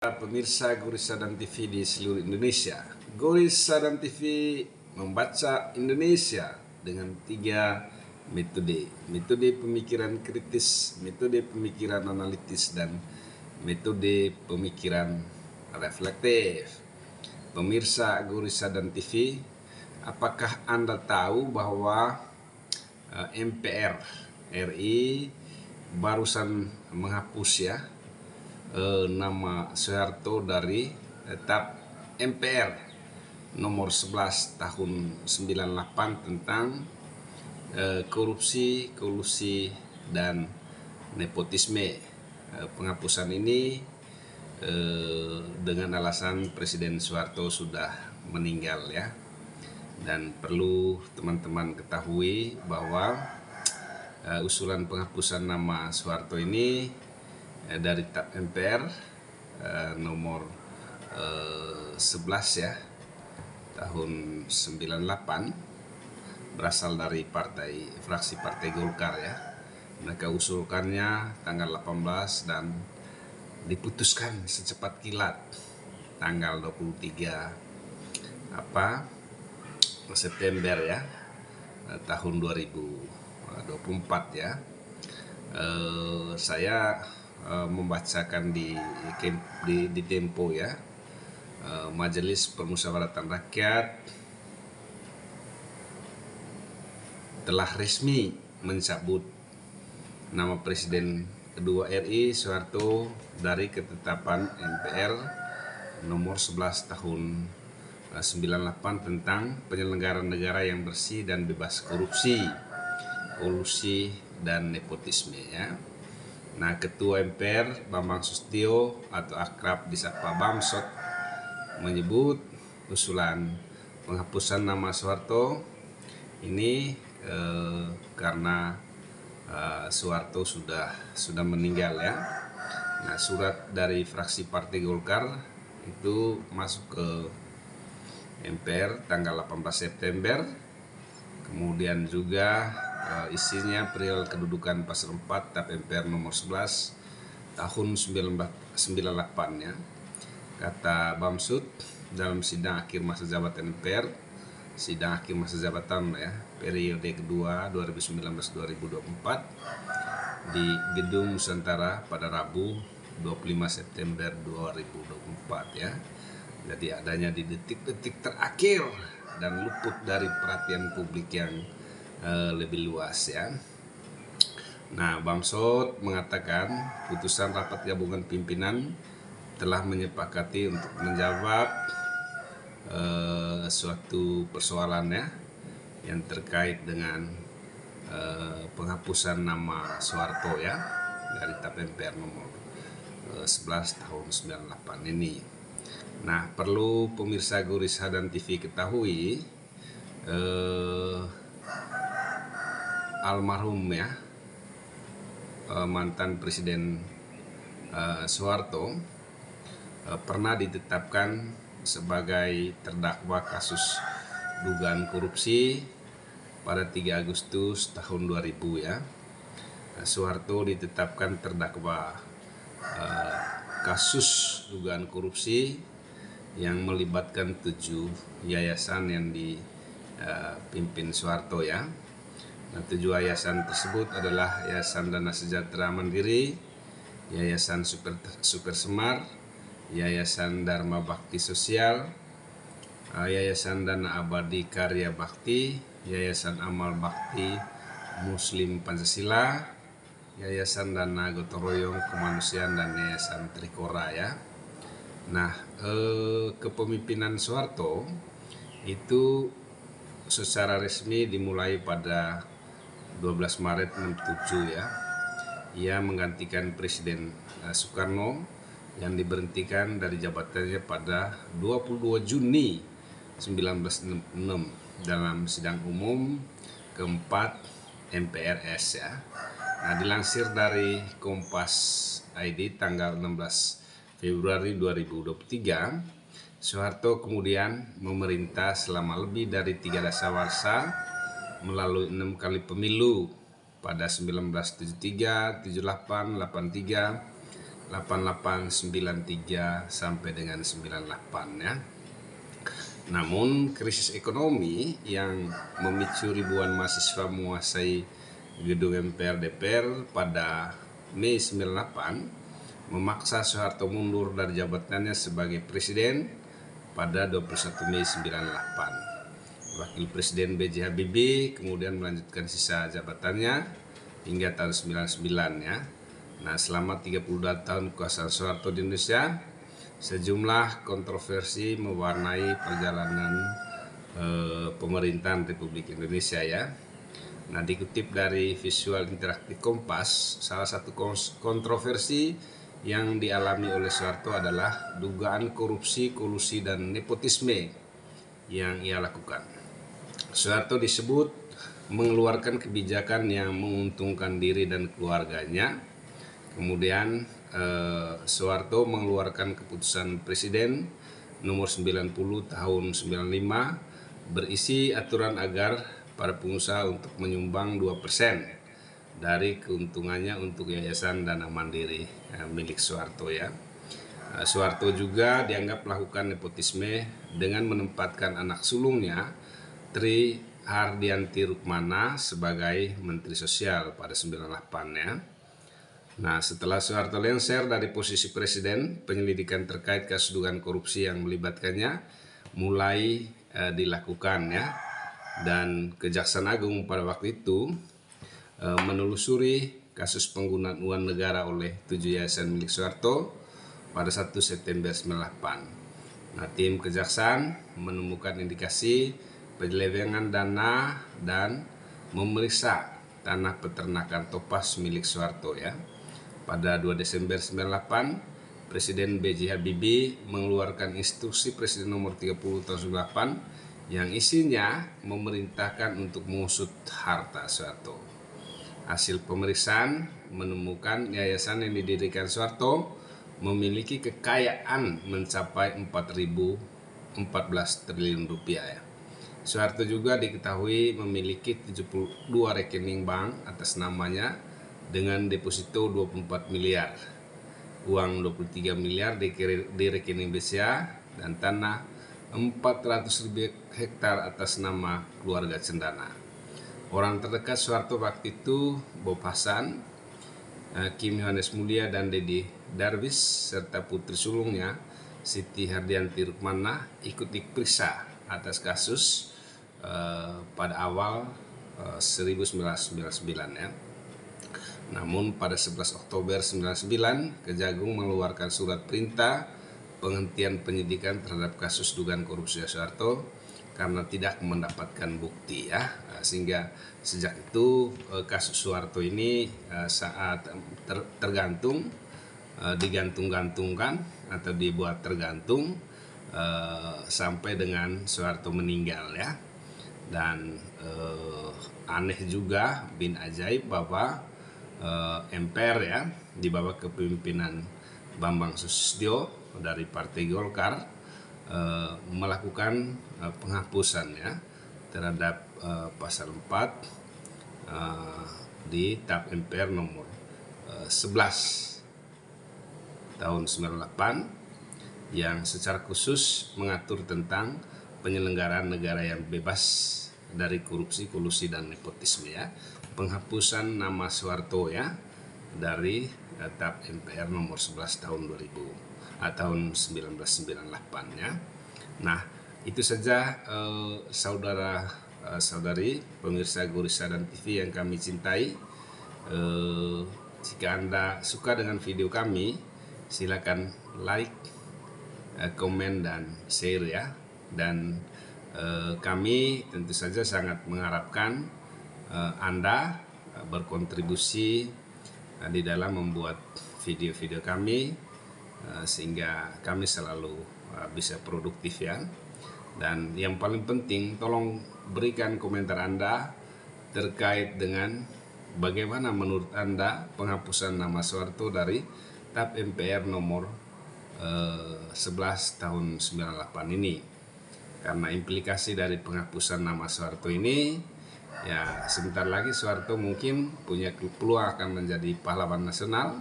Pemirsa Gurisa dan TV di seluruh Indonesia. Gurisa dan TV membaca Indonesia dengan 3 metode. Metode pemikiran kritis, metode pemikiran analitis, dan metode pemikiran reflektif. Pemirsa Gurisa dan TV, apakah Anda tahu bahwa MPR RI barusan menghapus nama Soeharto dari Tetap MPR nomor 11 tahun 98 tentang korupsi, kolusi, dan nepotisme. Penghapusan ini dengan alasan Presiden Soeharto sudah meninggal ya. Dan perlu teman-teman ketahui bahwa usulan penghapusan nama Soeharto ini dari Tetap MPR nomor 11 ya tahun 98 berasal dari fraksi Partai Golkar ya. Mereka usulkannya tanggal 18 dan diputuskan secepat kilat tanggal 23 September ya tahun 2024 ya. Saya membacakan di Tempo ya. Majelis Permusyawaratan Rakyat telah resmi mencabut nama Presiden kedua RI Soeharto dari ketetapan MPR nomor 11 tahun 98 tentang penyelenggaraan negara yang bersih dan bebas korupsi, kolusi, dan nepotisme ya. Nah, Ketua MPR Bambang Susatyo atau akrab disapa Bamsot menyebut usulan penghapusan nama Soeharto ini karena Soeharto sudah meninggal ya. Nah, surat dari fraksi Partai Golkar itu masuk ke MPR tanggal 18 September. Kemudian juga isinya perihal kedudukan pasal 4 TAP MPR nomor 11 tahun 98 ya. Kata Bamsud, dalam sidang akhir masa jabatan MPR, sidang akhir masa jabatan ya, periode kedua 2019-2024 di Gedung Nusantara pada Rabu 25 September 2024 ya. Jadi adanya di detik-detik terakhir dan luput dari perhatian publik yang lebih luas ya. Nah, Bamsud mengatakan putusan rapat gabungan pimpinan telah menyepakati untuk menjawab suatu persoalan ya yang terkait dengan penghapusan nama Soeharto ya dari TAP MPR nomor 11 tahun 98 ini. Nah, perlu pemirsa Gurisa dan TV ketahui almarhum ya mantan Presiden Soeharto pernah ditetapkan sebagai terdakwa kasus dugaan korupsi pada 3 Agustus tahun 2000 ya. Soeharto ditetapkan terdakwa kasus dugaan korupsi yang melibatkan 7 yayasan yang dipimpin Soeharto ya. Nah, 7 yayasan tersebut adalah Yayasan Dana Sejahtera Mandiri, Yayasan Super Semar, Yayasan Dharma Bakti Sosial, Yayasan Dana Abadi Karya Bakti, Yayasan Amal Bakti Muslim Pancasila, Yayasan Dana Gotong Royong Kemanusiaan, dan Yayasan Trikora ya. Nah, kepemimpinan Soeharto itu secara resmi dimulai pada 12 Maret 67 ya. Ia menggantikan Presiden Soekarno yang diberhentikan dari jabatannya pada 22 Juni 1966 dalam sidang umum keempat MPRS ya. Nah, dilansir dari Kompas ID tanggal 16 Februari 2023, Soeharto kemudian memerintah selama lebih dari 3 dasawarsa melalui 6 kali pemilu pada 1973, 78, 83, 8893 sampai dengan 98 ya. Namun krisis ekonomi yang memicu ribuan mahasiswa menguasai gedung MPR DPR pada Mei 98 memaksa Soeharto mundur dari jabatannya sebagai presiden pada 21 Mei 98. Wakil Presiden B.J. Habibie kemudian melanjutkan sisa jabatannya hingga tahun 99 ya. Nah, selama 32 tahun kekuasaan Soeharto di Indonesia, sejumlah kontroversi mewarnai perjalanan pemerintahan Republik Indonesia ya. Nah, dikutip dari visual interaktif Kompas, salah satu kontroversi yang dialami oleh Soeharto adalah dugaan korupsi, kolusi, dan nepotisme yang ia lakukan. Soeharto disebut mengeluarkan kebijakan yang menguntungkan diri dan keluarganya. Kemudian Soeharto mengeluarkan keputusan Presiden nomor 90 tahun 95 berisi aturan agar para pengusaha untuk menyumbang 2% dari keuntungannya untuk Yayasan Dana Mandiri milik Soeharto ya. Soeharto juga dianggap melakukan nepotisme dengan menempatkan anak sulungnya Tri Hardianti Rukmana sebagai Menteri Sosial pada 98 ya. Nah, setelah Soeharto lengser dari posisi presiden, penyelidikan terkait kasus dugaan korupsi yang melibatkannya mulai dilakukan ya. Dan Kejaksaan Agung pada waktu itu menelusuri kasus penggunaan uang negara oleh 7 yayasan milik Soeharto pada 1 September 98. Nah, tim kejaksaan menemukan indikasi penyelewengan dana dan memeriksa tanah peternakan topas milik Soeharto ya. Pada 2 Desember 98, Presiden B.J. Habibie mengeluarkan instruksi Presiden nomor 30 tahun 98 yang isinya memerintahkan untuk mengusut harta Soeharto. Hasil pemeriksaan menemukan yayasan yang didirikan Soeharto memiliki kekayaan mencapai 4.014 triliun rupiah ya. Soeharto juga diketahui memiliki 72 rekening bank atas namanya dengan deposito 24 miliar, uang 23 miliar di rekening BCA, dan tanah 400.000 hektar atas nama keluarga Cendana. Orang terdekat Soeharto waktu itu Bob Hasan, Kim Yohanes Mulia, dan Dedi Darwis serta putri sulungnya Siti Hardianti Rukmana ikut diperiksa atas kasus pada awal 1999 ya. Namun pada 11 Oktober 1999 Kejagung mengeluarkan surat perintah penghentian penyidikan terhadap kasus dugaan korupsi Soeharto karena tidak mendapatkan bukti ya. Sehingga sejak itu kasus Soeharto ini saat digantung-gantungkan atau dibuat tergantung sampai dengan Soeharto meninggal ya. Dan aneh juga, bin ajaib bahwa MPR ya di bawah kepemimpinan Bambang Susatyo dari Partai Golkar melakukan penghapusan ya terhadap pasal 4 di TAP MPR nomor 11 tahun 98 yang secara khusus mengatur tentang penyelenggaraan negara yang bebas dari korupsi, kolusi, dan nepotisme ya. Penghapusan nama Soeharto ya dari TAP MPR nomor 11 tahun 1998 ya. Nah, itu saja saudara-saudari pemirsa Gorissa dan TV yang kami cintai. Jika Anda suka dengan video kami, silakan like, komen, dan share ya. Dan kami tentu saja sangat mengharapkan Anda berkontribusi di dalam membuat video-video kami sehingga kami selalu bisa produktif ya. Dan yang paling penting, tolong berikan komentar Anda terkait dengan bagaimana menurut Anda penghapusan nama Soeharto dari TAP MPR nomor 11 tahun 98 ini. Karena implikasi dari penghapusan nama Soeharto ini, ya sebentar lagi Soeharto mungkin punya peluang akan menjadi pahlawan nasional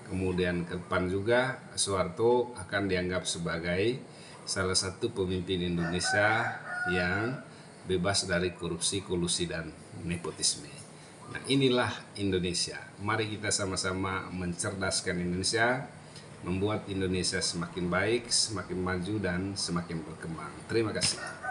Kemudian ke depan juga Soeharto akan dianggap sebagai salah satu pemimpin Indonesia yang bebas dari korupsi, kolusi, dan nepotisme. Nah, inilah Indonesia. Mari kita sama-sama mencerdaskan Indonesia, membuat Indonesia semakin baik, semakin maju, dan semakin berkembang. Terima kasih.